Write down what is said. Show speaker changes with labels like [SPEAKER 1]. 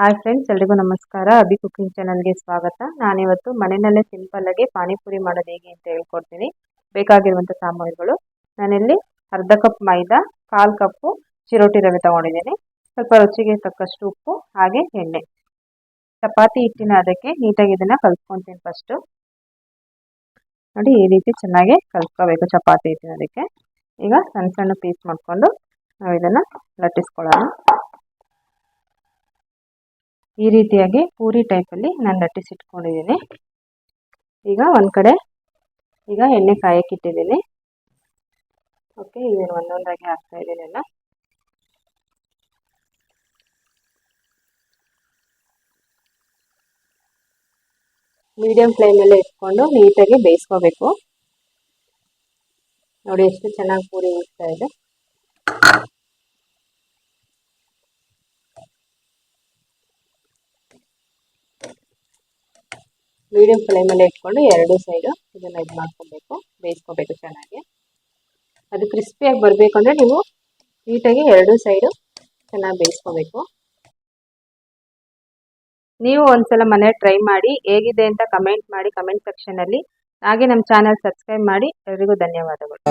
[SPEAKER 1] Hi friends, ಎಲ್ರಿಗೂ ನಮಸ್ಕಾರ. Abhi cooking ಚಾನಲ್ಗೆ ಸ್ವಾಗತ. ನಾನಿವತ್ತು ಮನೆಯಲ್ಲೇ ಸಿಂಪಲ್ ಆಗಿ ಪಾನಿಪುರಿ ಮಾಡೋದು ಹೇಗೆ ಅಂತ ಹೇಳ್ಕೊಡ್ತೀನಿ. ಬೇಕಾಗಿರುವಂಥ ಸಾಮಗ್ರಿಗಳು: ನಾನಿಲ್ಲಿ ಅರ್ಧ ಕಪ್ ಮೈದಾ, 1/4 ಕಪ್ಪು ಚಿರೋಟಿ ರವೆ ತಗೊಂಡಿದ್ದೀನಿ, ಸ್ವಲ್ಪ ರುಚಿಗೆ ತಕ್ಕಷ್ಟು ಉಪ್ಪು, ಹಾಗೆ ಎಣ್ಣೆ. ಚಪಾತಿ ಹಿಟ್ಟಿನ ಅದಕ್ಕೆ ನೀಟಾಗಿ ಇದನ್ನು ಕಲ್ಸ್ಕೊತೀನಿ. ಫಸ್ಟು ನೋಡಿ, ಈ ರೀತಿ ಚೆನ್ನಾಗಿ ಕಲ್ಸ್ಕೋಬೇಕು ಚಪಾತಿ ಹಿಟ್ಟಿನ ಅದಕ್ಕೆ. ಈಗ ಸಣ್ಣ ಸಣ್ಣ ಪೀಸ್ ಮಾಡಿಕೊಂಡು ನಾವು ಇದನ್ನು ಲಟ್ಟಿಸ್ಕೊಳ್ಳೋಣ. ಈ ರೀತಿಯಾಗಿ ಪೂರಿ ಟೈಪಲ್ಲಿ ನಾನು ಲಟ್ಟಿಸಿಟ್ಕೊಂಡಿದ್ದೀನಿ. ಈಗ ಒಂದು ಕಡೆ ಎಣ್ಣೆ ಕಾಯಕ್ಕಿಟ್ಟಿದ್ದೀನಿ. ಓಕೆ, ಇದನ್ನು ಒಂದೊಂದಾಗಿ ಹಾಕ್ತಾ ಇದ್ದೀನಿ ಎಲ್ಲ. ಮೀಡಿಯಂ ಫ್ಲೇಮಲ್ಲೇ ಇಟ್ಕೊಂಡು ನೀಟಾಗಿ ಬೇಯಿಸ್ಕೋಬೇಕು. ನೋಡಿ ಎಷ್ಟು ಚೆನ್ನಾಗಿ ಪೂರಿ ಉಳಿಸ್ತಾ ಇದೆ. ಮೀಡಿಯಂ ಫ್ಲೇಮಲ್ಲೇ ಇಟ್ಕೊಂಡು ಎರಡು ಸೈಡು ಇದನ್ನು ಮಾಡ್ಕೊಬೇಕು, ಬೇಯಿಸ್ಕೋಬೇಕು ಚೆನ್ನಾಗಿ. ಅದು ಕ್ರಿಸ್ಪಿಯಾಗಿ ಬರಬೇಕು ಅಂದರೆ ನೀವು ನೀಟಾಗಿ ಎರಡು ಸೈಡು ಚೆನ್ನಾಗಿ ಬೇಯಿಸ್ಕೋಬೇಕು. ನೀವು ಒಂದ್ಸಲ ಮನೆ ಟ್ರೈ ಮಾಡಿ ಹೇಗಿದೆ ಅಂತ ಕಮೆಂಟ್ ಮಾಡಿ ಕಮೆಂಟ್ ಸೆಕ್ಷನಲ್ಲಿ. ಹಾಗೆ ನಮ್ಮ ಚಾನಲ್ ಸಬ್ಸ್ಕ್ರೈಬ್ ಮಾಡಿ. ಎಲ್ರಿಗೂ ಧನ್ಯವಾದಗಳು.